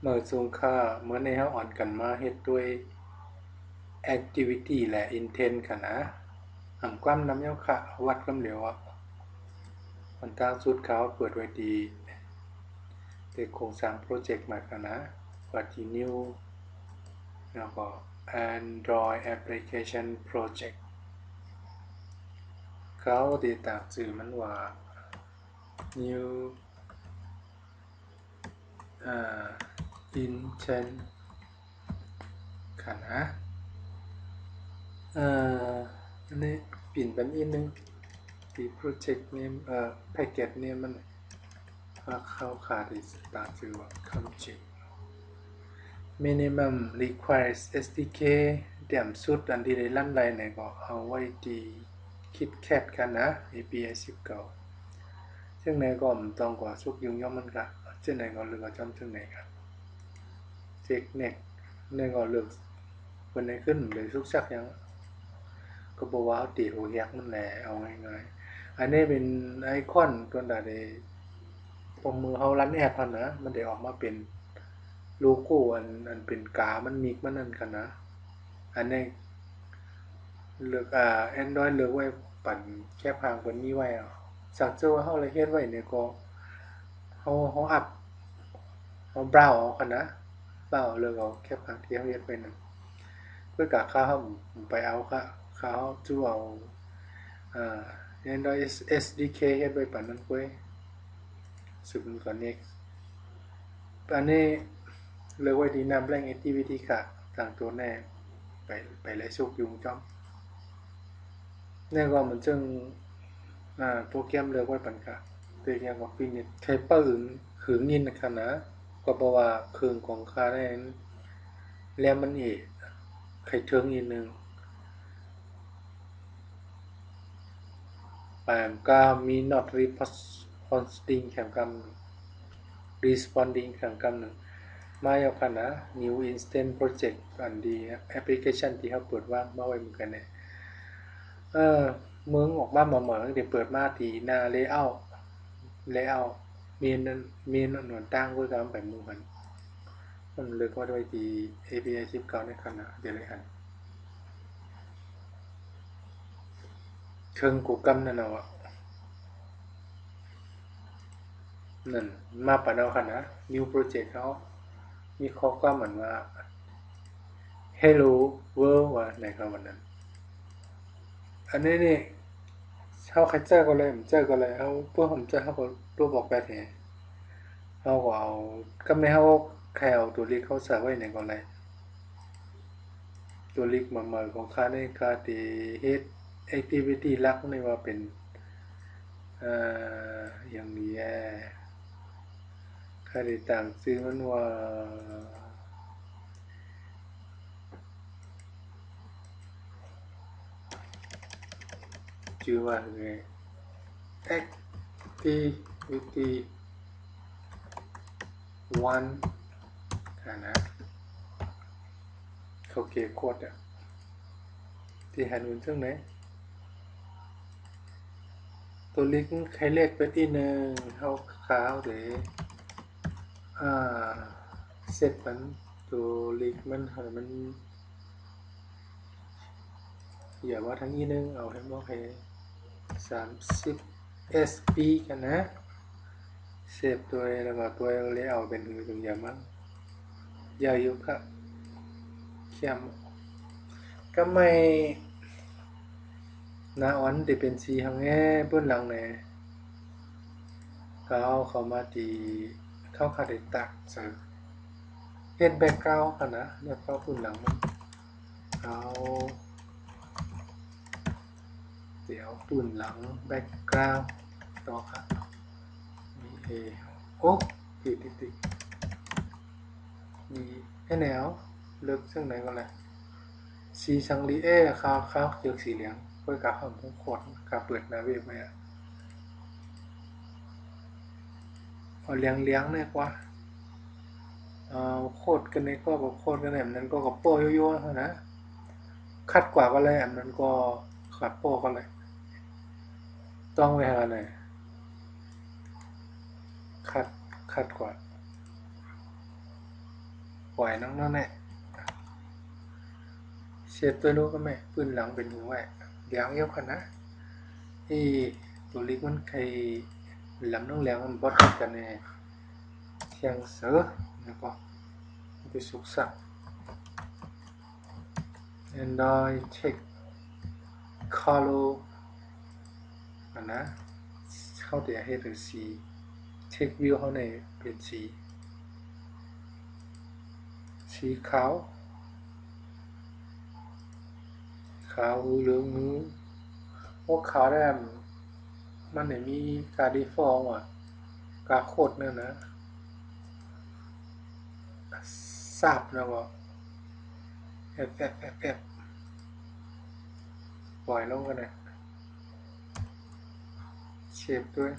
เมื่อสูงค่าเมื่อในเฮาอ่อนกันมาเฮ็ดด้วย activity และ intent ค่ะนะหังความน้ำเย้าค่ะวัดความเหลวมันตั้งสุดเขาเปิดไว้ดีแต่โครงสร้างโปรเจกต์มาค่ะนะว่าที่ new แล้วก็ Android application project เขาติดตามชื่อมันว่า new intent ค่ะนะอันนี้เปลี่ยนเป็นอีกนึงที่ project name package name มันเข้าขาดที่ตามชื่อว่าคำจริง minimum requires SDK เดี่ยมสุดอันที่ได้ลั่นไรเนี่ยก็เอาไว้ที่คิดแคทกันนะ API 19ซึ่งในก็มันต้องกว่าสุกยุ่งย่อมมันค่ะซึ่งในก็เลือกจำซึ่งในครับเช็คเน็กในก็เลือกวันไหนขึ้นเลยสุกชักยังก็บอกว่าตีหัวแยกมันแหละเอาง่ายๆอันนี้เป็นไอคอนตัวใดตรงมือเขารันแอปนะมันได้ออกมาเป็นโลโก้อันเป็นกามันมิกมันนั่นกันนะอันนี้เลือกAndroid เลือกไว้ปั่นแค่พางบนนี้ไว้สักเจ้าว่าเขาเลยเฮ็ดไว้เนี่ยก็เขาอัพเขาเบราว์เอากันนะเบราว์เลือกเอาแค่พางที่เขาเฮ็ดไว้นั่นเพื่อกะข้าวไปเอาค่ะข้าวจู้เอาAndroid SDK เฮ็ดไว้ปั่นนั้นเว้ยสุดมันก่อน next อันนี้เลือกไว้ที่นำแรง activity ค่ะต่างตัวแน่ไปเลยสุกยุงจอมแน่ก็มันจึงโปรแกรมเลือกไว้ปันค่ะตัวอย่างว่าฟินิชใครเปิ้ลหึงยินนะคะนะก็บอกว่าเครื่องของค่าได้แล้วมันเอกใครเทิงอีกนึงปามก็มี not responding แข่งกัน responding แข่งกันหนึ่งมาเอาค่ะนะ new instant project อันดีแอปพลิเคชันที่เขาเปิดว่างมาไว้เหมือนกันเนี่ยมึงออกมาเหมือนเดี๋ยวเปิดมาทีหน้า layout มีนหนวนตั้งไว้กันไปมือมันเลือกว่าด้วยที API 19ในขณะเดี๋ยวเลยหันเครื่องกูกำนั่นเอานั่นมาปะเอาค่ะนะ new project เขามีข้อความเหมือนว่า hello world ว่าในคำวันนั้นอันนี้นี่เขาใครเจอก็เลยผมเจอก็เลยเขาพวกผมเจอเขาก็ตัวบอกแบบนี้เขาก็เอาก็ไม่เขาใครเอาตัวเลขเขาใส่ไว้ในก็เลยตัวเลขมาเมื่อของค่าในค่าที่ head activity ลักในว่าเป็นอย่างนี้ค่าที่ต่างซื้อมันว่าชื่อว่าไง activity 1นะเขาเขียนโคดที่หันอุ่นซึ่งไหนตัวเลขใครเลขไปที่หนึ่งเขาขาวหรือเซตมันตัวเลขมันเหรอมันอย่าว่าทั้งนี้นึงเอาให้บอกให้30 SP กันนะเซฟตัวแล้วก็ตัวเลยเอาเป็นหือถึงอย่ามั้งอย่าอยู่ครับเข้มก็ไม่นาอ่อนที่เป็นสีหังแง่เบื้องหลังเนี่ยเขาเขามาตีเข้าคาเดตักเสริมเฮ็ดแบ็กกราวด์กันนะเนี่ยเขาพื้นหลังมันเขาเดี๋ยวพื้นหลังแบ็กกราวด์ต่อครับมีโอ้ติดมีแนวเลือกซึ่งไหนก็แหละสีสังลีขาวเขียวสีเหลืองเพื่อกับความขวดกับเปิดนาเว็บไว้เอาเลี้ยงเนี่ยกว่าโคตรกันในก็บอกโคตรกันแหมนั้นก็กับโป้ยั่วๆนะคัดกว่าก็เลยอันนั้นก็ขัดโป้ก็เลยต้องไปหาหน่อยคัดกว่า ปล่อยน้องนั่นแหละเสียตัวลูกก็แม่ปืนหลังเป็นหัวเลี้ยงเยอะขนาดที่ตัวเล็กมันใครลำน้องเลี้ยงมันบดกันเนี่ยเทียงเสือนะก็ไปสุกสัก Android check color นะเข้าแต่ให้หรือสีเช็ควิวเขาในเป็นสีขาวเหลืองมือพวกขาวได้มันไหนมีการดีฟอลต์อ่ะกาโคดเนี่ยนะทราบนะว่าแอบปล่อยลงกันนะเชฟด้วย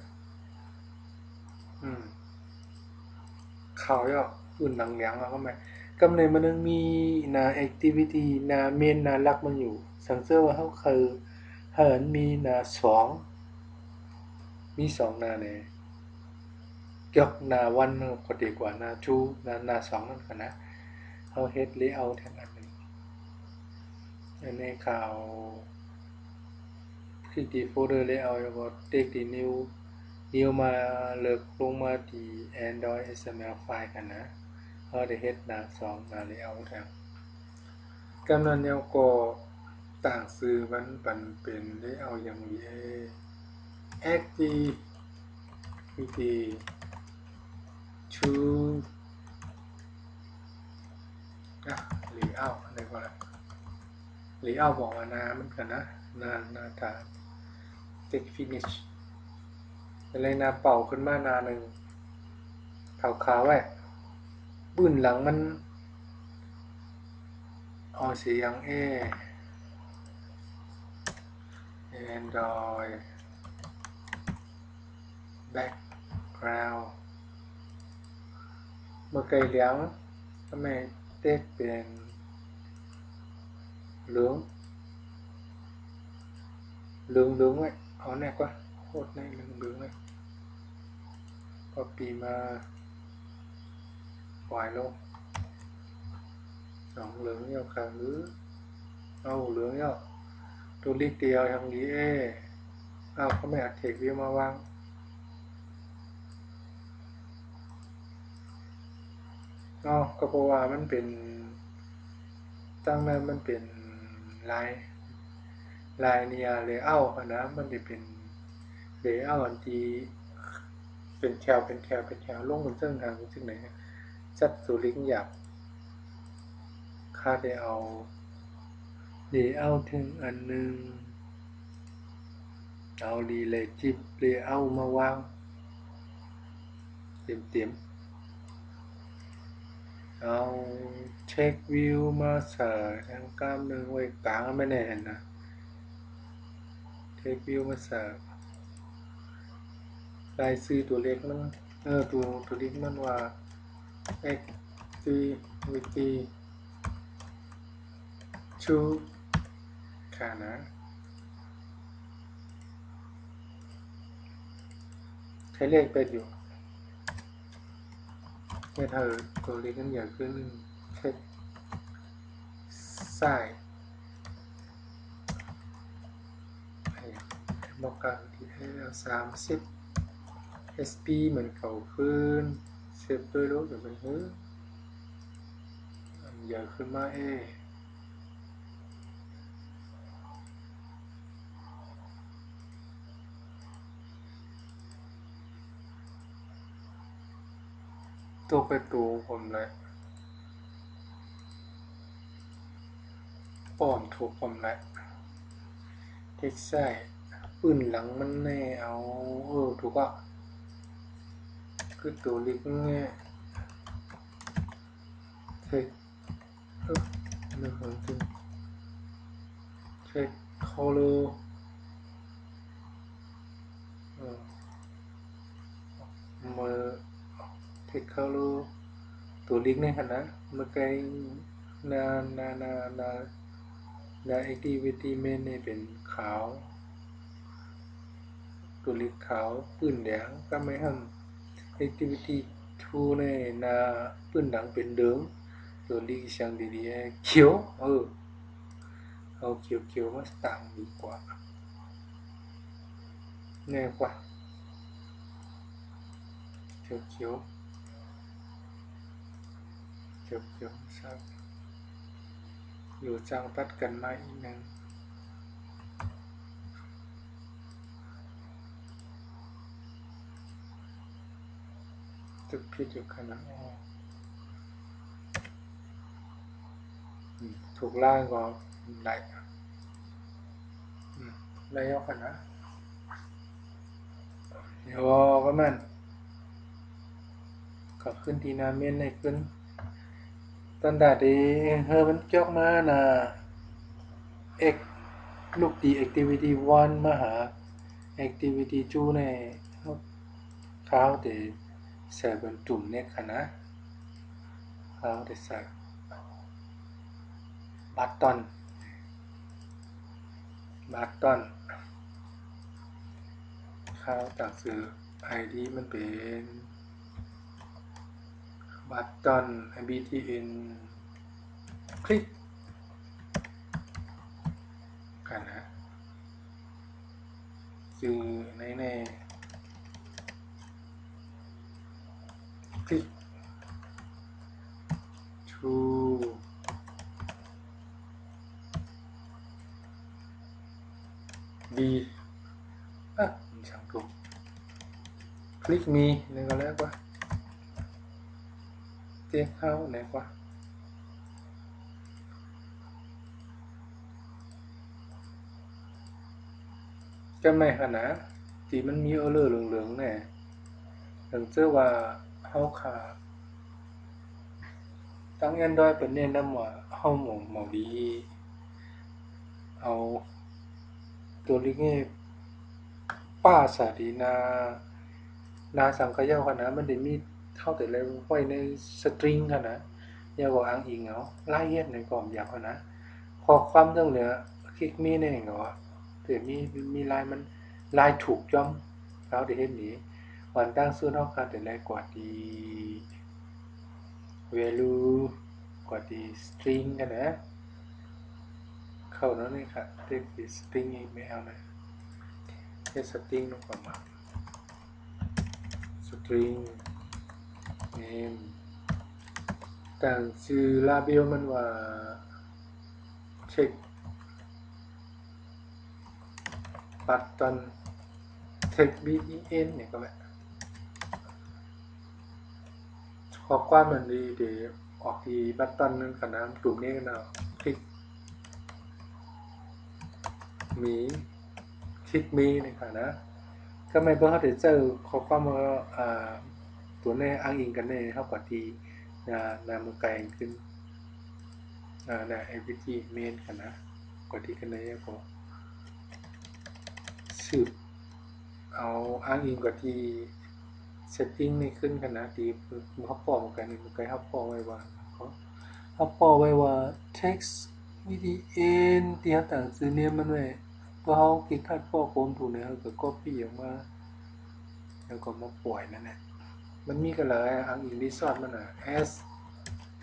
ขาวย่ออุ่นหนังเหลียงแล้วก็ไม่กำเนิดมันนึงมีนาแอคทิวิตี้นาเมนนาลักมันอยู่สังเกตว่าเขาคือเหินมีนาสองมีสองนาเนี่ยเกี่ยวนาวันก็ดีกว่านาจูนาสองนั่นกันนะเขาเฮ็ดเลเยอร์แทนอันนึงอันนี้ข่าวคลิกที่โฟลเดอร์เลเยอร์แล้วก็เทคที่นิวมาเลิกลงมาที่ Android XML ไฟล์กันนะเขาได้เฮ็ดนาสองนาเลเยอร์แทนกำนันเนี่ยก็ต่างซื้อมันเป็นเลเยอร์อย่างนี้ activity to เลเยอร์อะไรก็แล้วเลเยอร์บอกว่านามันกันนะนาตา text finish อะไรนาเป่าขึ้นมานาหนึ่งขาวๆไว้ปื้นหลังมันเอาสีอย่างAndroid background เมื่อไกลเหลียงทำไมเต็กเป็นเหลืองไว้เอาแน่กว่าโคตรในเหลืองเลยพอปีมาปล่อยลงสองเหลืองเยอะค่ะหรือเอาเหลืองเยอะตัวลิกเดียวทางนี้เอาเขาไม่อัดเทควิวมาวางก็เพราะว่ามันเป็นตั้งนั้นมันเป็นลายเนียเลเยอร์นะมันจะเป็นเลเยอร์ที่เป็นแถวลงบนเส้นทางซึ่งไหนจัดสูลิงอยากค่าได้เอาเลเยอร์ถึงอันนึงเอาrelative layout มาวางเต็มเอาเช็ควิวมาใส่ทางกล้ามหนึ่งไว้กลางไม่แน่นะเช็ควิวมาใส่ลายซื้อตัวเล็กมันตัวเล็กมันว่า activity to ค่ะนะใช้เลขเป็นอยู่ไม่เธอตัวเล็กมันใหญ่ขึ้นเช็คซ้ายบอกกันที่ให้เรา30 SP เหมือนเก่าขึ้นเซฟด้วยรูปเดี๋ยวมันใหญ่ขึ้นมาตัวไปตัวผมเลยป้อมถูกผมเลยเท็กไซปืนหลังมันแน่เอาถูกอ่ะคือตัวเล็กเนี่ยเช็คหนึ่งของจริงเช็คคอลมือเทคคอลตัวเล็กในขณะเมื่อไกลนานานานานาแอคทิวิตี้เมนนี่เป็นขาวตัวเล็กขาวปืนแดงก็ไม่ห้าม activity 2ในนาปืนหลังเป็นเหลือง ตัวลีเชียงดีๆเขียวเอาเขียวมาต่างดีกว่าแน่กว่าเขียวสักอยู่จางตัดกันมาอีกนึงตึกพิดอยู่ขนาดถูกล่างก็ไหลเอาขนาดเดี๋ยวก็มันก็ขึ้นทีนาเมียนในขึ้นตอนดาดีมันจอกมานะเอกลูกดี activity 1มาหา activity 2ในเขาแต่ใส่บนจุ่มเนี่ยค่ะนะเขาแต่ใส่บัตตอนเขาต่างสื่อ ID มันเป็นบัตตอน BTN คลิกกันนะสื่อในคลิก to B ช่างถูกคลิกมีนี่ก็แล้วกว่าเจ๊เข้าไหนกว่าก็ไม่ขนาดที่มันมีเหลืองๆเนี่ยถึงเชื่อว่าเขาขาตั้งAndroidเป็นแนะนำว่าเขาหมอดีเอาตัวลิงก์ป้าสาดีนาสังขยาขนาดมันได้มีเท่าแต่ไรไว้ในสตริงขนาดอย่าบอกอ้างอิงเอาไล่เฮ็ดในกล่อมอยากขนาดพอความเรื่องเหลือคลิกมีเนี่ยเหรอแต่มีลายมันลายถูกจ้อมแล้วได้เห็นนี้วันตั้งซื้อเท่ากันแต่ไรกว่าดี value กว่าดี string กันนะเข้าแล้วนี่ค่ะเรียก string ไม่เอานะแค่ string ลงก่อนมา string name ต่างชื่อ label มันว่า check button check button เนี่ยก็แบบข้อความมันดีเดี๋ยวออกที่ button นึงขนาดกลุ่มนี้กันเอาคลิกมีเนี่ยค่ะนะก็ไม่เพื่อเขาจะเจอข้อความว่าตัวนี้อ้างอิงกันเนี่ยเท่ากับที่นามือไกลขึ้นactivity main ค่ะนะกว่าที่กันเลยก็สืบเอาอ้างอิงกว่าที่ setting นี่ขึ้นกันนะที่เขาปอกกันนี่มันไกลเขาปอกไว้ว่า text VDN ที่เขาต่างซื้อเนี่ยมันไว้พอเขาคลิกคัดปอกโคมถูกเนี่ยเขาก็ copy ออกมาแล้วก็มาปล่อยนั่นแหละมันมีกันเลยอ้างอิงรีสอร์ทมันas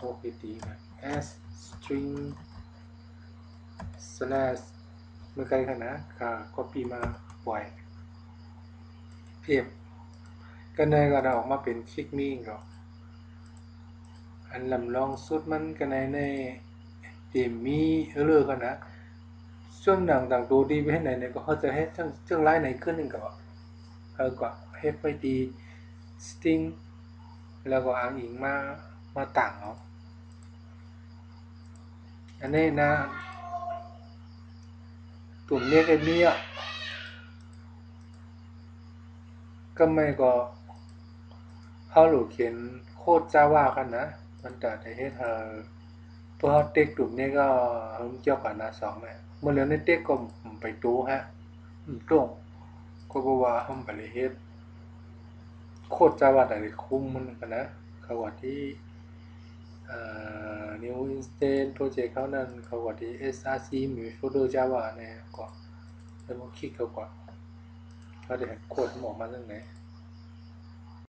opt นะ as string slash เมื่อไกลขนาดค่ะ copy มาปล่อยเพียบกันในก็ได้ออกมาเป็นคลิกมีก็อันลำลองสุดมันกันในเตรียมมีกันนะช่วงต่างๆตัวดีไปให้ไหนเนี่ยก็เขาจะให้จังไล่ไหนขึ้นหนึ่งก็ก็ให้ไปดีสติ้งแล้วก็อ้างอิงมาต่างเอาอันนี้นะตุ่มเนี้ยกันมีก็ไม่ก็เขาหลุดเขียนโคตรจาว่ากันนะมันจะได้ให้เพราะเต็กตุ่มนี้ก็เกี่ยวกับนาสองเนี่ยเมื่อเรื่องในเต็กก็ไปดูฮะตรงก็บอกว่าเขาไปเลยเฮ็ดโคตรจาว่าแต่คุ้มมันกันนะเขาว่าที่new instance project เขานั้นเขาว่าที่ src มี folder java เนี่ยก็แล้วมันคลิกเขาก่อนเขาได้โค้ดออกมาเรื่องไหน